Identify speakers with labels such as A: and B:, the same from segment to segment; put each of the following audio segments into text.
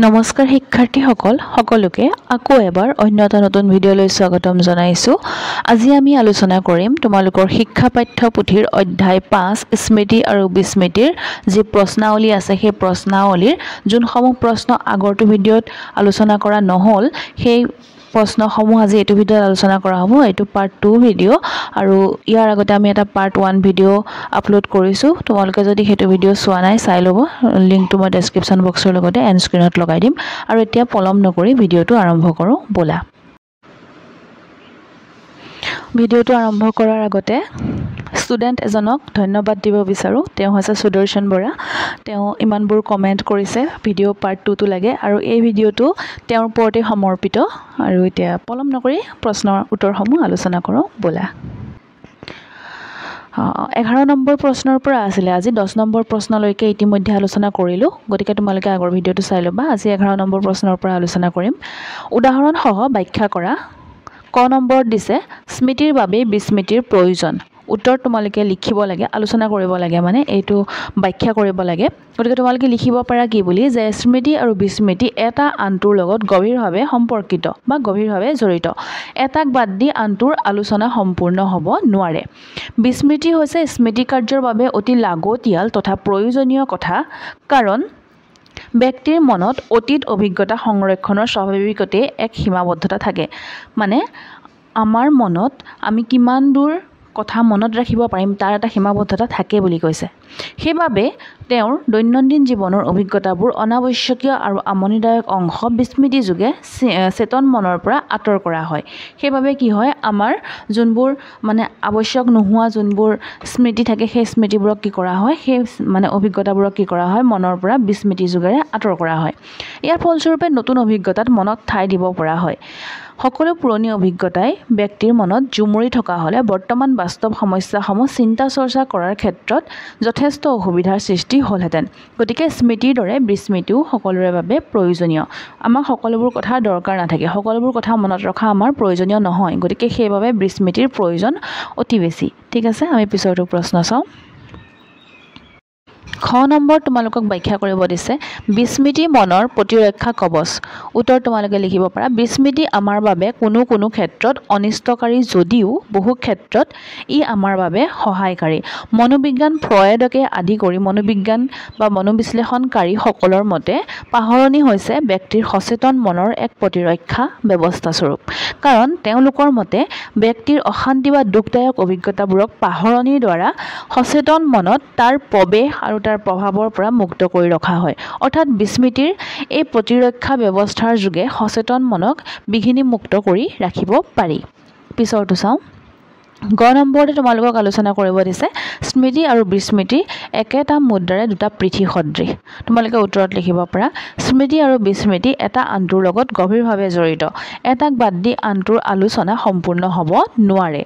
A: নমস্কাৰ শিক্ষাৰ্থীসকল সকলোকে আকৌ এবাৰ অন্য এটা নতুন ভিডিঅ'লৈ স্বাগতম জনাইছো। আজি আমি আলোচনা কৰিম তোমালোকৰ শিক্ষা পাঠ্যপুথিৰ অধ্যায় 5 স্মৃতি আৰু বিস্মৃতিৰ যি প্ৰশ্নাৱলী আছে সেই প্ৰশ্নাৱলীৰ যোনসমূহ প্ৰশ্ন আগৰটো ভিডিঅ'ত আলোচনা কৰা নহল সেই প্ৰশ্নসমূহ আজি এইটো ভিডিঅ'ত আলোচনা কৰা হ'ব। এইটো পাৰ্ট 2 ভিডিঅ' আৰু ইয়াৰ আগতে আমি এটা পাৰ্ট 1 ভিডিঅ' আপলোড কৰিছো। তোমালোকে যদি হেতু ভিডিঅ' চোৱা নাই চাই ল'ব, লিংকটো মই ডেসক্ৰিপচন বক্সৰ লগতে এণ্ড স্ক্ৰিনত লগাই দিম। আৰু এতিয়া পলম নকৰি ভিডিঅ'টো আৰম্ভ কৰো বলা। ভিডিঅ'টো আৰম্ভ কৰাৰ আগতে ষ্টুডেণ্ট এজনক ধন্যবাদ দিব বিচাৰো। তেওঁ হৈছে সুদৰ্শন বৰা। তেওঁ ইমানবোৰ কমেন্ট কৰিছে ভিডিঅ' পাৰ্ট 2 টো লাগে আৰু এই ভিডিঅ'টো তেওঁৰ ওপৰতে সমৰ্পিত। আৰু এতিয়া পলম নকৰি প্ৰশ্নৰ উত্তৰসমূহ আলোচনা কৰো বলা। 11 নম্বৰ প্ৰশ্নৰ পৰা আছিল। আজি 10 নম্বৰ প্ৰশ্নলৈকে ইতিমধ্যে আলোচনা কৰিলো, গতিকে তোমালোকে আগৰ ভিডিঅ'টো চাই ল'বা। আজি 11 নম্বৰ প্ৰশ্নৰ পৰা আলোচনা কৰিম। উদাহৰণ সহ ব্যাখ্যা কৰা। ক নম্বৰ দিছে স্মৃতিৰ বাবে বিস্মৃতিৰ প্ৰয়োজন। উত্তৰ তোমালোকে লিখিব লাগে, আলোচনা কৰিব লাগে, মানে এইটো ব্যাখ্যা কৰিব লাগে। গতিকে তোমালোকে লিখিব পাৰা কি বুলি যে স্মৃতি আৰু বিস্মৃতি এটা আনটোৰ লগত গভীৰভাৱে সম্পৰ্কিত বা গভীৰভাৱে জড়িত। এটাক বাদ দি আনটোৰ আলোচনা সম্পূৰ্ণ হ'ব নোৱাৰে। বিস্মৃতি হৈছে স্মৃতি কাৰ্যৰ বাবে অতি লাগতিয়াল তথা প্ৰয়োজনীয় কথা, কাৰণ ব্যক্তিৰ মনত অতীত অভিজ্ঞতা সংৰক্ষণৰ স্বাভাৱিকতে এক সীমাবদ্ধতা থাকে। মানে আমাৰ মনত আমি কিমান দূৰ কথা মনত ৰাখিব পাৰিম তাৰ এটা সীমাবদ্ধতা থাকে বুলি কৈছে। সেইবাবে তেওঁৰ দৈনন্দিন জীৱনৰ অভিজ্ঞতাবোৰ অনাৱশ্যকীয় আৰু আমনিদায়ক অংশ বিস্মৃতি যোগে চেতন মনৰ পৰা আঁতৰ কৰা হয়। সেইবাবে কি হয়, আমাৰ যোনবোৰ মানে আৱশ্যক নোহোৱা যোনবোৰ স্মৃতি থাকে সেই স্মৃতিবোৰক কি কৰা হয়, সেই মানে অভিজ্ঞতাবোৰক কি কৰা হয়, মনৰ পৰা বিস্মৃতি যোগেৰে আঁতৰ কৰা হয়। ইয়াৰ ফলস্বৰূপে নতুন অভিজ্ঞতাত মনত ঠাই দিব পৰা হয়। সকলো পুৰণি অভিজ্ঞতাই ব্যক্তিৰ মনত জুমুৰি থকা হ'লে বৰ্তমান বাস্তৱ সমস্যাসমূহ চিন্তা চৰ্চা কৰাৰ ক্ষেত্ৰত যথেষ্ট অসুবিধাৰ সৃষ্টি হ'লহেঁতেন। গতিকে স্মৃতিৰ দৰে বিস্মৃতিও সকলোৰে বাবে প্ৰয়োজনীয়। আমাক সকলোবোৰ কথা দৰকাৰ নাথাকে, সকলোবোৰ কথা মনত ৰখা আমাৰ প্ৰয়োজনীয় নহয়। গতিকে সেইবাবে বিস্মৃতিৰ প্ৰয়োজন অতি বেছি। ঠিক আছে, আমি পিছৰটো প্ৰশ্ন চাওঁ। খ নম্বৰ তোমালোকক ব্যাখ্যা কৰিব দিছে বিস্মৃতি মনৰ প্ৰতিৰক্ষা কৱচ। উত্তৰ তোমালোকে লিখিব পাৰা বিস্মৃতি আমাৰ বাবে কোনো কোনো ক্ষেত্ৰত অনিষ্টকাৰী যদিও বহু ক্ষেত্ৰত ই আমাৰ বাবে সহায়কাৰী। মনোবিজ্ঞান ফ্ৰয়েডকে আদি কৰি মনোবিজ্ঞান বা মনোবিশ্লেষণকাৰী সকলৰ মতে পাহৰণি হৈছে ব্যক্তিৰ সচেতন মনৰ এক প্ৰতিৰক্ষা ব্যৱস্থা স্বৰূপ। কাৰণ তেওঁলোকৰ মতে ব্যক্তিৰ অশান্তি বা দুখদায়ক অভিজ্ঞতাবোৰক পাহৰণিৰ দ্বাৰা সচেতন মনত তাৰ প্ৰৱেশ আৰু তাৰ প্ৰভাৱৰ পৰা মুক্ত কৰি ৰখা হয়। অৰ্থাৎ বিস্মৃতিৰ এই প্ৰতিৰক্ষা ব্যৱস্থাৰ যোগে সচেতন মনক বিঘিনিমুক্ত কৰি ৰাখিব পাৰি। পিছৰটো চাওঁ। গ নম্বৰতে তোমালোকক আলোচনা কৰিব দিছে স্মৃতি আৰু বিস্মৃতি একেটা মুদ্ৰাৰে দুটা পিঠি সদৃশ। তোমালোকে উত্তৰত লিখিব পাৰা স্মৃতি আৰু বিস্মৃতি এটা আনটোৰ লগত গভীৰভাৱে জড়িত। এটাক বাদ দি আনটোৰ আলোচনা সম্পূৰ্ণ হ'ব নোৱাৰে।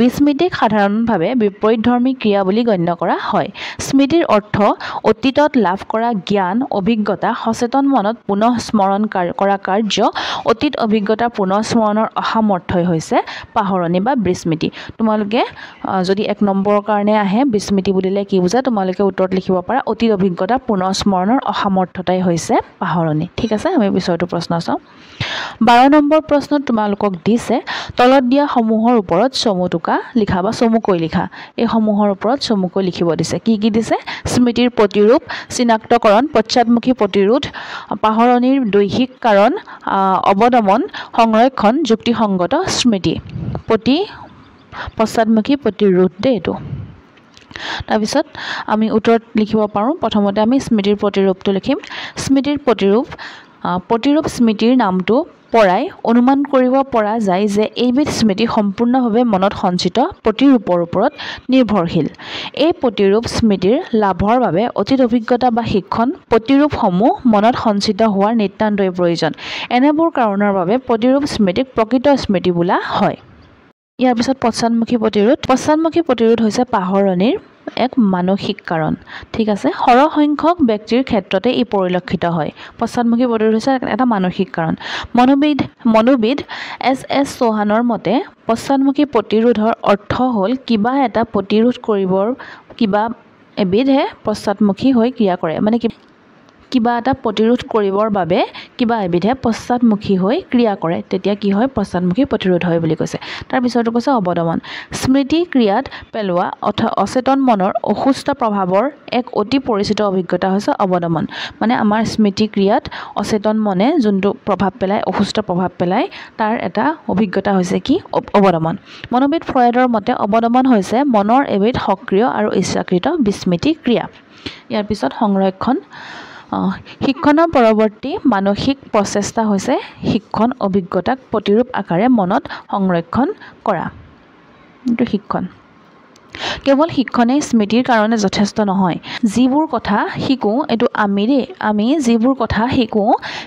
A: বিস্মৃতিক সাধাৰণভাৱে বিপৰীতধৰ্মী ক্ৰিয়া বুলি গণ্য কৰা হয়। স্মৃতিৰ অৰ্থ অতীতত লাভ কৰা জ্ঞান অভিজ্ঞতা সচেতন মনত পুনঃ স্মৰণ কৰা কাৰ্য। অতীত অভিজ্ঞতা পুনঃ স্মৰণৰ অসামৰ্থ্যই হৈছে পাহৰণি বা বিস্মৃতি। তোমালোকে যদি 1 নম্বৰৰ কাৰণে আহে বিস্মৃতি বুলিলে কি বুজা, তোমালোকে উত্তৰত লিখিব পাৰা অতীত অভিজ্ঞতা পুনঃ স্মৰণৰ অসামৰ্থ্যতাই হৈছে পাহৰণি। ঠিক আছে, আমি পিছৰটো প্ৰশ্ন চাওঁ। 12 নম্বৰ প্ৰশ্নত তোমালোকক দিছে তলত দিয়া সমূহৰ ওপৰত চমু টোকা লিখা বা চমুকৈ লিখা। এই সমূহৰ ওপৰত চমুকৈ লিখিব দিছে। কি কি দিছে? স্মৃতিৰ প্ৰতিৰূপ, চিনাক্তকৰণ, পশ্চাদমুখী প্ৰতিৰোধ, পাহৰণিৰ দৈহিক কাৰণ, অৱদমন, সংৰক্ষণ, যুক্তিসংগত স্মৃতি। পশ্চাদমুখী প্ৰতিৰোধ দেই এইটো। তাৰপিছত আমি উত্তৰত লিখিব পাৰোঁ। প্ৰথমতে আমি স্মৃতিৰ প্ৰতিৰূপটো লিখিম। স্মৃতিৰ প্ৰতিৰূপ স্মৃতিৰ নামটো পৰাই অনুমান কৰিব পৰা যায় যে এইবিধ স্মৃতি সম্পূৰ্ণভাৱে মনত সঞ্চিত প্ৰতিৰূপৰ ওপৰত নিৰ্ভৰশীল। এই প্ৰতিৰূপ স্মৃতিৰ লাভৰ বাবে অতীত অভিজ্ঞতা বা শিক্ষণ প্ৰতিৰূপসমূহ মনত সঞ্চিত হোৱাৰ নিতান্তই প্ৰয়োজন। এনেবোৰ কাৰণৰ বাবে প্ৰতিৰূপ স্মৃতিক প্ৰকৃত স্মৃতি বোলা হয়। ইয়াৰ পিছত পশ্চাদমুখী প্ৰতিৰোধ। পশ্চাদমুখী প্ৰতিৰোধ হৈছে পাহৰণিৰ এক মানসিক কাৰণ। ঠিক আছে, সৰহসংখ্যক ব্যক্তিৰ ক্ষেত্ৰতে ই পৰিলক্ষিত হয়। পশ্চাদমুখী প্ৰতিৰোধ হৈছে এটা মানসিক কাৰণ। মনোবিদ এছ চৌহানৰ মতে পশ্চাদমুখী প্ৰতিৰোধৰ অৰ্থ হ'ল কিবা এটা প্ৰতিৰোধ কৰিবৰ কিবা এবিধে পশ্চাদমুখী হৈ ক্ৰিয়া কৰে। মানে কিবা এটা প্ৰতিৰোধ কৰিবৰ বাবে কিবা এবিধে পশ্চাদমুখী হৈ ক্ৰিয়া কৰে তেতিয়া কি হয় পশ্চাদমুখী প্ৰতিৰোধ হয় বুলি কৈছে তাৰ পিছতো কৈছে অৱদমন স্মৃতি ক্ৰিয়াত পেলোৱা অচেতন মনৰ অসুস্থ প্ৰভাৱৰ এক অতি পৰিচিত অভিজ্ঞতা হৈছে অৱদমন মানে আমাৰ স্মৃতি ক্ৰিয়াত অচেতন মনে যোনটো প্ৰভাৱ পেলায় অসুস্থ প্ৰভাৱ পেলায় তাৰ এটা অভিজ্ঞতা হৈছে কি অৱদমন মনোবিদ ফ্ৰয়ডৰ মতে অৱদমন হৈছে মনৰ এবিধ সক্ৰিয় আৰু ইচ্ছাকৃত বিস্মৃতি ক্ৰিয়া ইয়াৰ পিছত সংৰক্ষণ শিক্ষণৰ পৰৱৰ্তী মানসিক প্ৰচেষ্টা হৈছে শিক্ষণ অভিজ্ঞতাক প্ৰতিৰূপ আকাৰে মনত সংৰক্ষণ কৰা এইটো শিক্ষণ কেৱল শিক্ষণেই স্মৃতিৰ কাৰণে যথেষ্ট নহয় যিবোৰ কথা শিকো এইটো আমি যিবোৰ কথা শিকো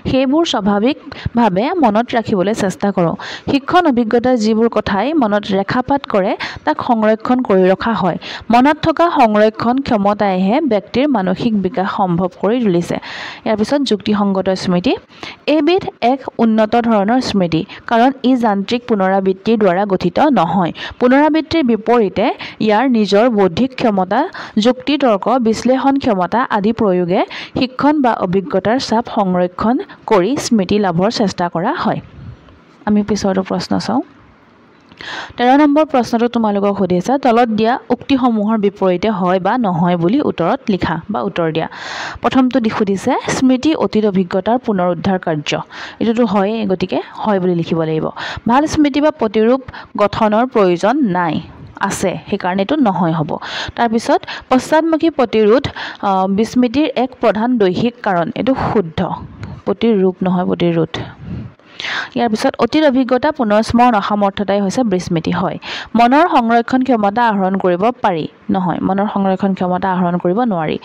A: সেইবোৰ স্বাভাৱিকভাৱে মনত ৰাখিবলৈ চেষ্টা কৰোঁ শিক্ষণ অভিজ্ঞতাৰ যিবোৰ কথাই মনত ৰেখাপাত কৰে তাক সংৰক্ষণ কৰি ৰখা হয় মনত থকা সংৰক্ষণ ক্ষমতাইহে ব্যক্তিৰ মানসিক বিকাশ সম্ভৱ কৰি তুলিছে ইয়াৰ পিছত যুক্তিসংগত স্মৃতি এইবিধ এক উন্নত ধৰণৰ স্মৃতি কাৰণ ই যান্ত্ৰিক পুনৰাবৃত্তিৰ দ্বাৰা গঠিত নহয় পুনৰাবৃত্তিৰ বিপৰীতে ইয়াৰ নিজৰ বৌদ্ধিক ক্ষমতা যুক্তি তৰ্ক বিশ্লেষণ ক্ষমতা আদি প্ৰয়োগে শিক্ষণ বা অভিজ্ঞতাৰ চাপ সংৰক্ষণ কৰি স্মৃতি লাভৰ চেষ্টা কৰা হয় আমি পিছৰটো প্ৰশ্ন চাওঁ 13 নম্বৰ প্ৰশ্নটো তোমালোকক সুধিছে তলত দিয়া উক্তিসমূহৰ বিপৰীতে হয় বা নহয় বুলি উত্তৰত লিখা বা উত্তৰ দিয়া প্ৰথমটো সুধিছে স্মৃতি অতীত অভিজ্ঞতাৰ পুনৰুদ্ধাৰ কাৰ্য এটোটো হয় গতিকে হয় বুলি লিখিব লাগিব ভাল স্মৃতি বা প্ৰতিৰূপ গঠনৰ প্ৰয়োজন নাই আছে সেইকাৰণে এটো নহয় হ'ব তাৰ পিছত পশ্চাদমুখী প্ৰতিৰোধ বিস্মৃতিৰ এক প্ৰধান দৈহিক কাৰণ এটো শুদ্ধ প্ৰতিৰূপ নহয় প্ৰতিৰোধ ইয়াৰ পিছত অতীত অভিজ্ঞতা পুনঃস্মৰণ অসামৰ্থতাই হৈছে বিস্মৃতি হয় মনৰ সংৰক্ষণ ক্ষমতা আহৰণ কৰিব পাৰি নহয় মনৰ সংৰক্ষণ ক্ষমতা আহৰণ কৰিব নোৱাৰি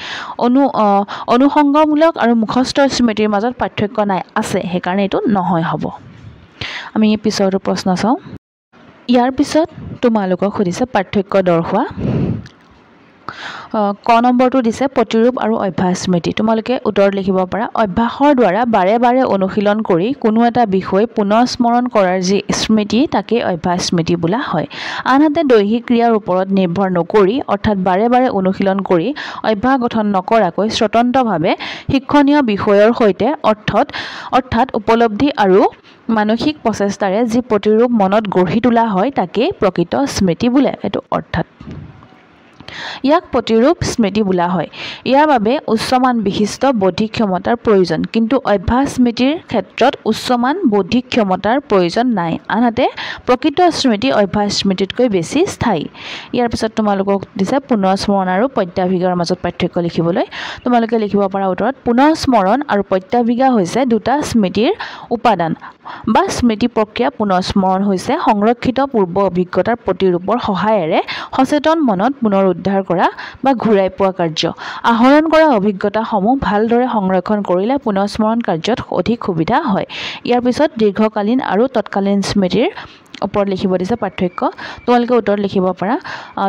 A: অনুসংগমূলক আৰু মুখস্থ স্মৃতিৰ মাজত পাৰ্থক্য নাই আছে সেইকাৰণে এটো নহয় হ'ব আমি পিছৰটো প্ৰশ্ন চাওঁ ইয়াৰ পিছত তোমালোকক সুধিছে পাৰ্থক্য দৰ্শোৱা ক নম্বৰটো দিছে প্ৰতিৰূপ আৰু অভ্যাস স্মৃতি তোমালোকে উত্তৰ লিখিব পাৰা অভ্যাসৰ দ্বাৰা বাৰে বাৰে অনুশীলন কৰি কোনো এটা বিষয় পুনৰ স্মৰণ কৰাৰ যি স্মৃতি তাকে অভ্যাস স্মৃতি বোলা হয় আনহাতে দৈহিক ক্ৰিয়াৰ ওপৰত নিৰ্ভৰ নকৰি অৰ্থাৎ বাৰে বাৰে অনুশীলন কৰি অভ্যাস গঠন নকৰাকৈ স্বতন্ত্ৰভাৱে শিক্ষণীয় বিষয়ৰ সৈতে অৰ্থাৎ উপলব্ধি আৰু মানসিক প্ৰচেষ্টাৰে যি প্ৰতিৰূপ মনত গঢ়ি তোলা হয় তাকে প্ৰকৃত স্মৃতি বোলে এটো অৰ্থাৎ ইয়াক প্ৰতিৰূপ স্মৃতি বোলা হয় ইয়াৰ বাবে উচ্চমান বিশিষ্ট বৌদ্ধিক ক্ষমতাৰ প্ৰয়োজন কিন্তু অভ্যাস স্মৃতিৰ ক্ষেত্ৰত উচ্চমান বৌদ্ধিক ক্ষমতাৰ প্ৰয়োজন নাই আনহাতে প্ৰকৃত স্মৃতি অভ্যাস স্মৃতিতকৈ বেছি স্থায়ী ইয়াৰ পিছত তোমালোকক দিছে পুনঃস্মৰণ আৰু প্ৰত্যাভিজ্ঞাৰ মাজত পাৰ্থক্য লিখিবলৈ তোমালোকে লিখিব পাৰা উত্তৰত পুনঃস্মৰণ আৰু প্ৰত্যাভিজ্ঞা হৈছে দুটা স্মৃতিৰ উপাদান বা স্মৃতি প্ৰক্ৰিয়া পুনঃস্মৰণ হৈছে সংৰক্ষিত পূৰ্ব অভিজ্ঞতাৰ প্ৰতিৰূপৰ সহায়েৰে সচেতন মনত পুনৰুদ্ধাৰ কৰা বা ঘূৰাই পোৱা কাৰ্য আহৰণ কৰা অভিজ্ঞতাসমূহ ভালদৰে সংৰক্ষণ কৰিলে পুনঃস্মৰণ কাৰ্যত অধিক সুবিধা হয় ইয়াৰ পিছত দীৰ্ঘকালীন আৰু তৎকালীন স্মৃতিৰ ওপৰত লিখিব দিছে পাৰ্থক্য তোমালোকে উত্তৰত লিখিব পাৰা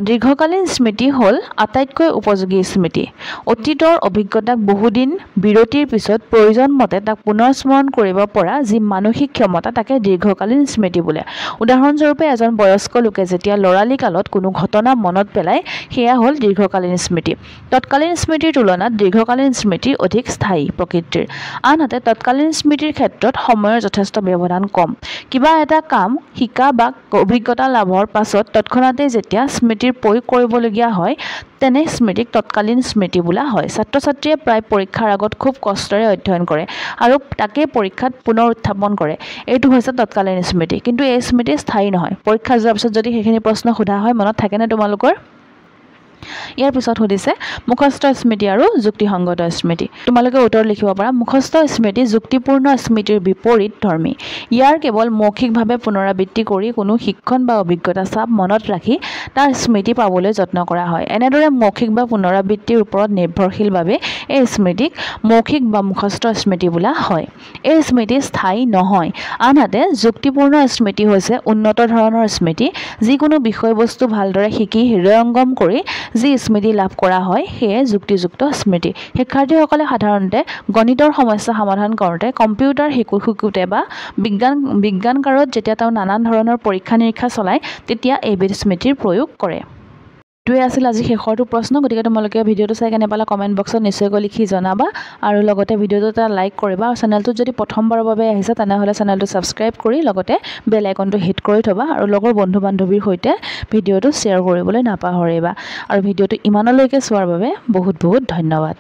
A: দীৰ্ঘকালীন স্মৃতি হ'ল আটাইতকৈ উপযোগী স্মৃতি অতীতৰ অভিজ্ঞতাক বহুদিন বিৰতিৰ পিছত প্ৰয়োজন মতে তাক পুনঃস্মৰণ কৰিব পৰা যি মানসিক ক্ষমতা তাকে দীৰ্ঘকালীন স্মৃতি বোলে উদাহৰণস্বৰূপে এজন বয়স্ক লোকে যেতিয়া লৰালি কালত কোনো ঘটনা মনত পেলায় সেয়া হ'ল দীৰ্ঘকালীন স্মৃতি তৎকালীন স্মৃতিৰ তুলনাত দীৰ্ঘকালীন স্মৃতি অধিক স্থায়ী প্ৰকৃতিৰ আনহাতে তৎকালীন স্মৃতিৰ ক্ষেত্ৰত সময়ৰ যথেষ্ট ব্যৱধান কম কিবা এটা কাম শিকা বা অভিজ্ঞতা লাভৰ পাছত তৎক্ষণাতে যেতিয়া স্মৃতিৰ প্ৰয়োগ কৰিবলগীয়া হয় তেনে স্মৃতিক তৎকালীন স্মৃতি বোলা হয় ছাত্ৰ ছাত্ৰীয়ে প্ৰায় পৰীক্ষাৰ আগত খুব কষ্টৰে অধ্যয়ন কৰে আৰু তাকে পৰীক্ষাত পুনৰ উত্থাপন কৰে এইটো হৈছে তৎকালীন স্মৃতি কিন্তু এই স্মৃতি স্থায়ী নহয় পৰীক্ষা যোৱাৰ পিছত যদি সেইখিনি প্ৰশ্ন সোধা হয় মনত থাকেনে তোমালোকৰ ইয়াৰ পিছত সুধিছে মুখস্থ স্মৃতি আৰু যুক্তিসংগত স্মৃতি তোমালোকে উত্তৰ লিখিব পাৰা মুখস্থ স্মৃতি যুক্তিপূৰ্ণ স্মৃতিৰ বিপৰীত ধৰ্মী ইয়াৰ কেৱল মৌখিকভাৱে পুনৰাবৃত্তি কৰি কোনো শিক্ষণ বা অভিজ্ঞতা চাপ মনত ৰাখি তাৰ স্মৃতি পাবলৈ যত্ন কৰা হয় এনেদৰে মৌখিক বা পুনৰাবৃত্তিৰ ওপৰত নিৰ্ভৰশীলভাৱে এই স্মৃতিক মৌখিক বা মুখস্থ স্মৃতি বোলা হয় এই স্মৃতি স্থায়ী নহয় আনহাতে যুক্তিপূৰ্ণ স্মৃতি হৈছে উন্নত ধৰণৰ স্মৃতি যিকোনো বিষয়বস্তু ভালদৰে শিকি হৃদয়ংগম কৰি যি স্মৃতি লাভ কৰা হয় সেয়ে যুক্তিযুক্ত স্মৃতি শিক্ষাৰ্থীসকলে সাধাৰণতে গণিতৰ সমস্যা সমাধান কৰোঁতে কম্পিউটাৰ শিকোতে বা বিজ্ঞানকাৰত যেতিয়া তেওঁ নানান ধৰণৰ পৰীক্ষা নিৰীক্ষা চলায় তেতিয়া এইবিধ স্মৃতিৰ প্ৰয়োগ কৰে এইটোৱে আছিল আজি শেষৰটো প্ৰশ্ন। গতিকে তোমালোকে ভিডিঅ'টো চাই কেনে পালা কমেণ্ট বক্সত নিশ্চয়কৈ লিখি জনাবা আৰু লগতে ভিডিঅ'টো এটা লাইক কৰিবা আৰু চেনেলটোত যদি প্ৰথমবাৰৰ বাবে আহিছা তেনেহ'লে চেনেলটো ছাবস্ক্ৰাইব কৰি লগতে বেল আইকনটো হিট কৰি থবা আৰু লগৰ বন্ধু বান্ধৱীৰ সৈতে ভিডিঅ'টো শ্বেয়াৰ কৰিবলৈ নাপাহৰিবা আৰু ভিডিঅ'টো ইমানলৈকে চোৱাৰ বাবে বহুত বহুত ধন্যবাদ।